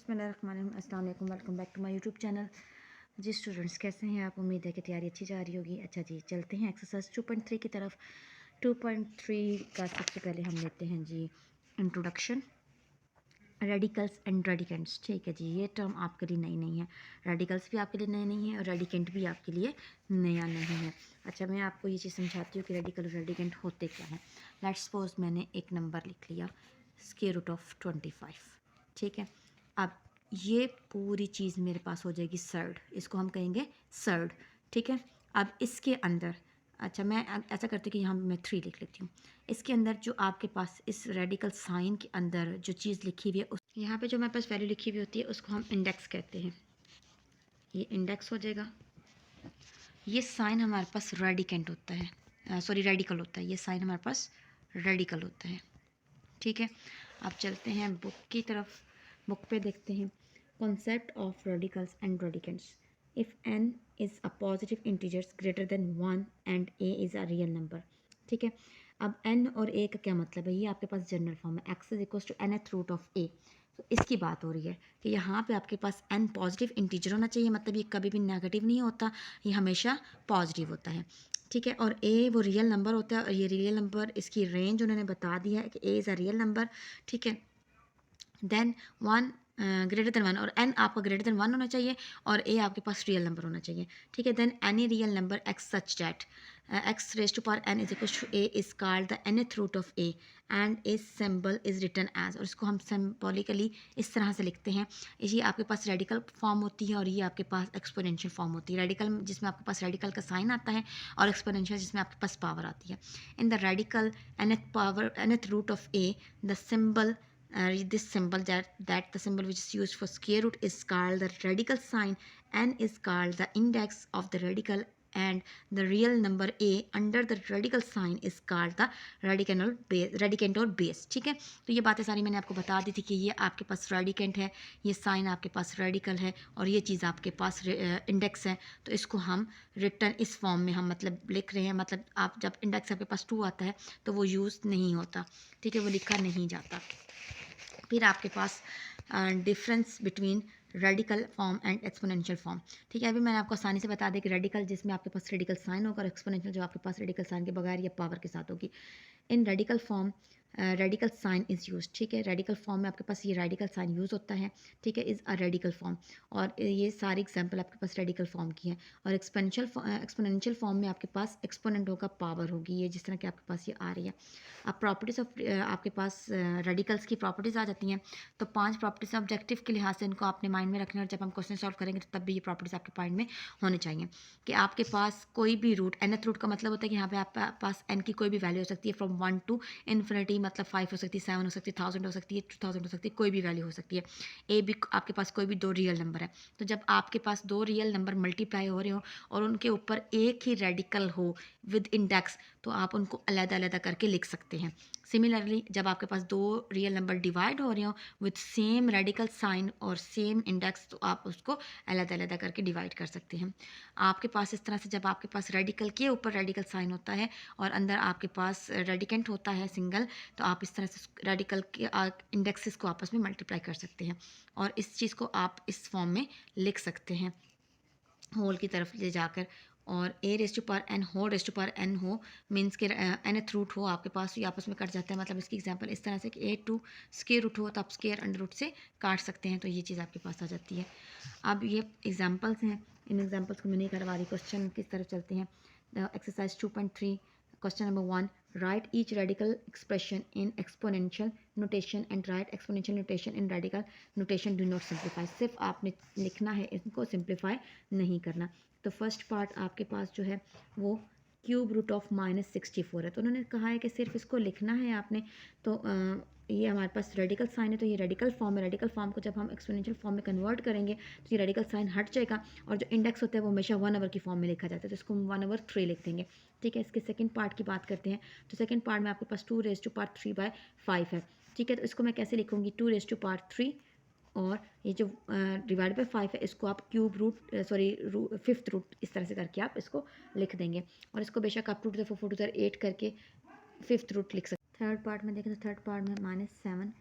बिस्मिल्लाहिर्रहमानिर्रहीम, अस्सलाम वालेकुम, welcome back to my YouTube channel. जी स्टूडेंट्स, कैसे हैं आप? उम्मीद है कि तैयारी अच्छी जा रही होगी। अच्छा जी, चलते हैं एक्सरसाइज 2.3 की तरफ। 2.3 का सबसे पहले हम लेते हैं जी इंट्रोडक्शन, रेडिकल्स एंड रेडिकेंट्स। ठीक है जी, ये टर्म आपके लिए नई नहीं है। रेडिकल्स भी आपके लिए नए नहीं है और रेडिकेंट भी आपके लिए नया नहीं है। अच्छा, मैं आपको ये चीज़ समझाती हूँ कि रेडिकल और रेडिकेंट होते क्या हैं। लेट्स सपोज मैंने एक नंबर लिख लिया स्क्वायर रूट ऑफ 25। ठीक है, अब ये पूरी चीज़ मेरे पास हो जाएगी सर्ड, इसको हम कहेंगे सर्ड। ठीक है, अब इसके अंदर, अच्छा मैं ऐसा करती हूँ कि यहाँ मैं 3 लिख लेती हूँ। इसके अंदर जो आपके पास इस रेडिकल साइन के अंदर जो चीज़ लिखी हुई है, उस यहाँ पे जो हमारे पास वैल्यू लिखी हुई होती है उसको हम इंडेक्स कहते हैं। ये इंडेक्स हो जाएगा। ये साइन हमारे पास रेडिकेंट होता है, सॉरी रेडिकल होता है। ये साइन हमारे पास रेडिकल होता है। ठीक है, अब चलते हैं बुक की तरफ। बुक पे देखते हैं concept of radicals and radicands. If n is a positive integers greater than 1 and a is a real number. ठीक है, अब n और a का क्या मतलब है? ये आपके पास जनरल फॉर्म है, x is equal to nth root of a। तो इसकी बात हो रही है कि यहाँ पे आपके पास n पॉजिटिव इंटीजर होना चाहिए, मतलब ये कभी भी नेगेटिव नहीं होता, ये हमेशा पॉजिटिव होता है। ठीक है, और ए वो रियल नंबर होता है और ये रियल नंबर, इसकी रेंज उन्होंने बता दिया है कि A is a real number. ठीक है, देन 1 ग्रेटर देन 1 और n आपका ग्रेटर देन 1 होना चाहिए और a आपके पास रियल नंबर होना चाहिए। ठीक है, then any real number x such that x raise to power n is equal to a is called the nth root of a and इस सिंबल इज रिटन एज, और इसको हम symbolically इस तरह से लिखते हैं। ये आपके पास रेडिकल फॉर्म होती है और ये आपके पास एक्सपोनेंशियल फॉर्म होती है। रेडिकल जिसमें आपके पास रेडिकल का साइन आता है और एक्सपोनेंशियल जिसमें आपके पास पावर आती है। In the radical nth root of a the symbol this symbol that the symbol which is used for square root is called the radical sign, n is called the index of the radical, and the real number a under the radical sign is called the radicand or base। ठीक है, तो ये बातें सारी मैंने आपको बता दी थी कि ये आपके पास रेडिकेंट है, ये साइन आपके पास रेडिकल है और ये चीज़ आपके पास इंडेक्स है। तो इसको हम रिटर्न इस फॉर्म में हम मतलब लिख रहे हैं, मतलब आप जब इंडेक्स आपके पास 2 आता है तो वो यूज़ नहीं होता। ठीक है, वो लिखा नहीं जाता। फिर आपके पास difference between radical form and exponential form. ठीक है, अभी मैंने आपको आसानी से बता दें कि रेडिकल जिसमें आपके पास रेडिकल साइन होगा और एक्सपोनेंशियल जो आपके पास रेडिकल साइन के बगैर या पावर के साथ होगी। In radical form radical sign is use. ठीक है, रेडिकल फॉर्म में आपके पास ये रेडिकल साइन यूज़ होता है। ठीक है, इज़ अ रेडिकल फॉर्म, और ये सारी एग्जांपल आपके पास रेडिकल फॉर्म की है। और एक्सपोनेंशियल फॉर्म में आपके पास एक्सपोनेंट होगा, पावर होगी, ये जिस तरह के आपके पास ये आ रही है। अब प्रॉपर्टीज़ ऑफ आपके पास रेडिकल्स की प्रॉपर्टीज़ आ जाती हैं। तो 5 प्रॉपर्टीज़ ऑब्जेक्टिव के लिहाज से इनको आपने माइंड में रखना है और जब हम क्वेश्चन सॉल्व करेंगे तो तब भी ये प्रॉपर्टीज़ आपके माइंड में होनी चाहिए कि आपके पास कोई भी रूट, nth रूट का मतलब होता है कि यहाँ पे आपके पास n की कोई भी वैल्यू हो सकती है फ्रॉम 1 टू इन्फिनिटी, मतलब 5 हो सकती है, 7 हो सकती है, 1000 हो सकती है, 2000 हो सकती है, कोई भी वैल्यू हो सकती है। ए भी आपके पास कोई भी 2 रियल नंबर है, तो जब आपके पास 2 रियल नंबर मल्टीप्लाई हो रहे हो और उनके ऊपर एक ही रेडिकल हो विद इंडेक्स, तो आप उनको अलग अलग करके लिख सकते हैं। सिमिलरली जब आपके पास 2 रियल नंबर डिवाइड हो रहे हो विद सेम रेडिकल साइन और सेम इंडेक्स, तो आप उसको अलग अलग करके डिवाइड कर सकते हैं। आपके पास इस तरह से जब आपके पास रेडिकल के ऊपर रेडिकल साइन होता है और अंदर आपके पास रेडिकेंट होता है सिंगल, तो आप इस तरह से रेडिकल के इंडेक्सेस को आपस में मल्टीप्लाई कर सकते हैं और इस चीज़ को आप इस फॉर्म में लिख सकते हैं होल की तरफ ले जाकर। और a raise to power n whole raise to power n हो, मीन्स के nth रूट हो आपके पास, ये आपस में कट जाता है। मतलब इसकी एग्जांपल इस तरह से कि ए टू स्केयर रूट हो तो आप स्केयर अंडर रूट से काट सकते हैं, तो ये चीज़ आपके पास आ जाती है। अब ये एग्जांपल्स हैं, इन एग्जांपल्स को मैं नहीं करवा रही। क्वेश्चन किस तरफ चलते हैं। Exercise 2.3 question number 1, right each radical expression in exponential notation and right exponential notation in radical notation, do not simplify. सिर्फ आपने लिखना है, इनको सिंप्लीफाई नहीं करना। तो फर्स्ट पार्ट आपके पास जो है वो क्यूब रूट ऑफ -64 है, तो उन्होंने कहा है कि सिर्फ इसको लिखना है आपने। तो ये हमारे पास रेडिकल साइन है, तो ये रेडिकल फॉर्म है। रेडिकल फॉर्म को जब हम एक्सपोनेंशियल फॉर्म में कन्वर्ट करेंगे तो ये रेडिकल साइन हट जाएगा और जो इंडेक्स होता है वो हमेशा 1/, की फॉर्म में लिखा जाता है, तो इसको हम 1/3 लिख देंगे। ठीक है, इसके सेकंड पार्ट की बात करते हैं। तो सेकंड पार्ट में आपके पास 2 रेज़ टू पावर 3/5 है। ठीक है, तो इसको मैं कैसे लिखूंगी, 2 रेज़ टू पावर 3 और ये जो डिवाइड बाय 5 है इसको आप cube root sorry fifth root इस तरह से करके आप इसको लिख देंगे। और इसको बेशक आप 2 टू द 4 4 टू द 8 करके फिफ्थ रूट लिख सकते हैं। थर्ड पार्ट में देखें तो थर्ड पार्ट में -7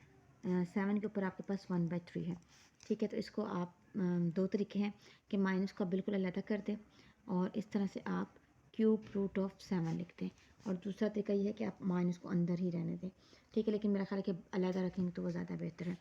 7 के ऊपर आपके पास 1/3 है। ठीक है, तो इसको आप दो तरीके हैं कि माइनस को आप बिल्कुल अलग कर दें और इस तरह से आप क्यूब रूट ऑफ 7 लिख दें, और दूसरा तरीका ये है कि आप माइनस को अंदर ही रहने दें। ठीक है, लेकिन मेरा ख्याल है कि अलग रखेंगे तो वो ज़्यादा बेहतर है।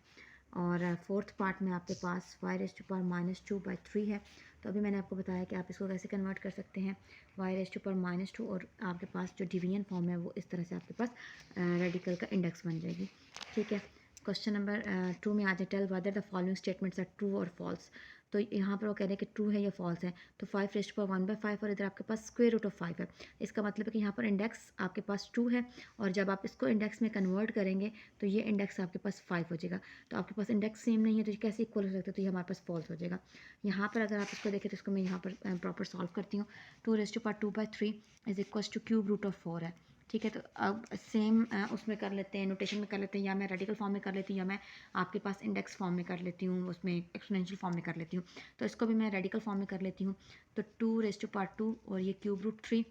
और फोर्थ पार्ट में आपके पास y⁻⁻2/3 है। तो अभी मैंने आपको बताया कि आप इसको कैसे कन्वर्ट कर सकते हैं y⁻², और आपके पास जो डिवीजन फॉर्म है वो इस तरह से आपके पास रेडिकल का इंडेक्स बन जाएगी। ठीक है, क्वेश्चन नंबर 2 में आ जाए, tell whether the following statements are true और फॉल्स। तो यहाँ पर वो कह रहे हैं कि ट्रू है या फॉल्स है। तो 5⁻1/5 और इधर आपके पास स्क्वायर रूट ऑफ 5 है। इसका मतलब है कि यहाँ पर इंडेक्स आपके पास 2 है, और जब आप इसको इंडेक्स में कन्वर्ट करेंगे तो ये इंडेक्स आपके पास 5 हो जाएगा। तो आपके पास इंडेक्स सेम नहीं है तो ये कैसे इक्वल हो सकता है, तो ये हमारे पास फॉल्स हो जाएगा। यहाँ पर अगर आप इसको देखें तो इसको मैं यहाँ पर प्रॉपर सॉल्व करती हूँ। 2⁻2/3 is equals to cube root of 4 है। ठीक है, तो अब सेम उसमें कर लेते हैं, नोटेशन में कर लेते हैं, या मैं रेडिकल फॉर्म में कर लेती हूँ, या मैं आपके पास इंडेक्स फॉर्म में कर लेती हूँ, उसमें एक्सपोनेंशियल फॉर्म में कर लेती हूँ। तो इसको भी मैं रेडिकल फॉर्म में कर लेती हूँ। तो 2⁻2 और ये क्यूब रूट 3,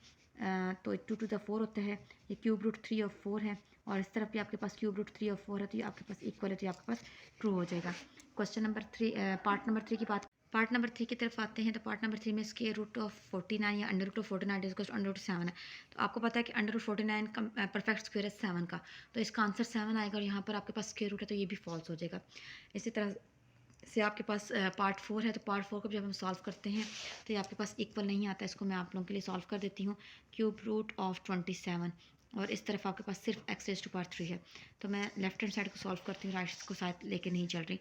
तो 2⁴ होता है, ये क्यूब रूट 3 और 4 है, और इस तरफ भी आपके पास क्यूब रूट 3 और 4 है, तो ये आपके पास इक्वल है, तो ये आपके पास ट्रू हो जाएगा। क्वेश्चन नंबर 3, पार्ट नंबर 3 की बात, पार्ट नंबर 3 की तरफ आते हैं। तो पार्ट नंबर 3 में स्क्वायर रूट ऑफ 49 या under root of 49 is under root 7 है। तो आपको पता है कि अंडर रूट 49 का परफेक्ट स्क्वायर है 7 का, तो इसका आंसर 7 आएगा, और यहाँ पर आपके पास स्क्वायर रूट है तो ये भी फॉल्स हो जाएगा। इसी तरह से आपके पास पार्ट 4 है। तो पार्ट 4 को जब हम सॉल्व करते हैं तो ये आपके पास इक्वल नहीं आता है। इसको मैं आप लोगों के लिए सॉल्व कर देती हूँ। क्यूब रूट ऑफ 27, और इस तरफ आपके पास सिर्फ x⁻³ है। तो मैं लेफ्ट हैंड साइड को सॉल्व करती हूँ, राइट को साथ लेके नहीं चल रही।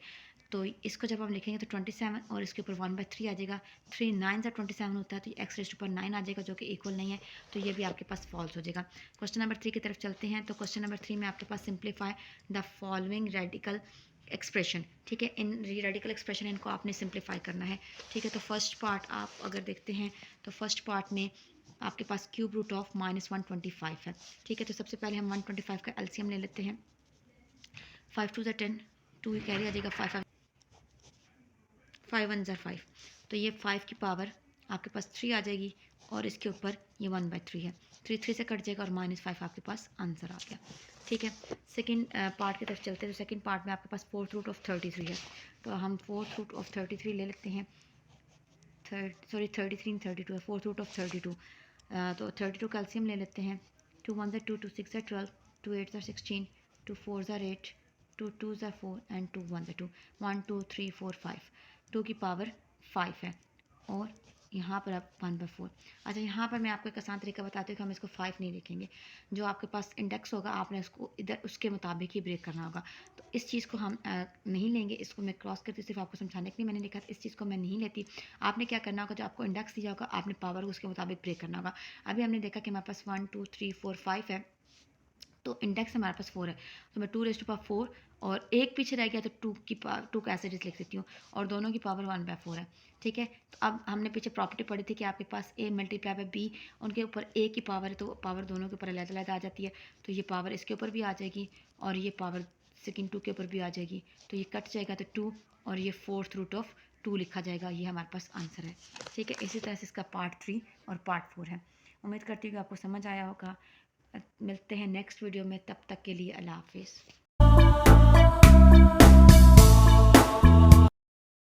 तो इसको जब हम लिखेंगे तो 27 और इसके ऊपर 1/3 आ जाएगा। 3 9 से 27 होता है, तो ये x⁻9 आ जाएगा, जो कि इक्वल नहीं है, तो ये भी आपके पास फॉल्स हो जाएगा। क्वेश्चन नंबर 3 की तरफ चलते हैं। तो क्वेश्चन नंबर 3 में आपके पास simplify the following radical expression. ठीक है, इन रेडिकल एक्सप्रेशन इनको आपने सिंप्लीफाई करना है। ठीक है, तो फर्स्ट पार्ट आप अगर देखते हैं तो फर्स्ट पार्ट में आपके पास क्यूब रूट ऑफ -125 है। ठीक है, तो सबसे पहले हम 125 का एलसीएम ले लेते हैं। 5 2 10, 2 कैरी आ जाएगा, 5 1 5, तो ये 5 की पावर आपके पास 3 आ जाएगी, और इसके ऊपर ये 1/3 है। 3 3 से कट जाएगा और -5 आपके पास आंसर आ गया। ठीक है, सेकंड पार्ट की तरफ चलते हैं। तो सेकंड पार्ट में आपके पास फोर्थ रूट ऑफ 33 है। तो हम फोर्थ रूट ऑफ 33 ले लेते हैं। 33 32 है, फोर्थ रूट ऑफ 32। तो 32 कैल्शियम ले लेते हैं। 2 1 2, 2 6 12, 2 8 16, 2 4 8, 2 2 4 एंड 2 1 2, 1 2 3 4 5, 2 की पावर 5 है, और यहाँ पर आप 1/4। अच्छा, यहाँ पर मैं आपको एक आसान तरीका बताती हूँ कि हम इसको 5 नहीं लिखेंगे। जो आपके पास इंडेक्स होगा आपने उसको इधर उसके मुताबिक ही ब्रेक करना होगा। तो इस चीज़ को हम नहीं लेंगे, इसको मैं क्रॉस करती हूँ, सिर्फ आपको समझाने के लिए मैंने लिखा, इस चीज़ को मैं नहीं लेती। आपने क्या करना होगा, जो आपको इंडेक्स दिया होगा आपने पावर उसके मुताबिक ब्रेक करना होगा। अभी हमने देखा कि हमारे पास 1 2 3 4 5 है, तो इंडेक्स हमारे पास 4 है, तो मैं 2⁻4 और एक पीछे रह गया तो 2 का एज इट इज लिख सकती हूँ, और दोनों की पावर 1/4 है। ठीक है, तो अब हमने पीछे प्रॉपर्टी पढ़ी थी कि आपके पास a मल्टीप्लाई बाय b, उनके ऊपर a की पावर है, तो पावर दोनों के ऊपर अलग-अलग आ जाती है, तो ये पावर इसके ऊपर भी आ जाएगी, और ये पावर सेकंड 2 के ऊपर भी आ जाएगी, तो ये कट जाएगा, तो 2 और ये फोर्थ रूट ऑफ 2 लिखा जाएगा। ये हमारे पास आंसर है। ठीक है, इसी तरह से इसका पार्ट 3 और पार्ट 4 है। उम्मीद करती हूँ कि आपको समझ आया होगा। मिलते हैं नेक्स्ट वीडियो में, तब तक के लिए अल्लाह हाफिज़।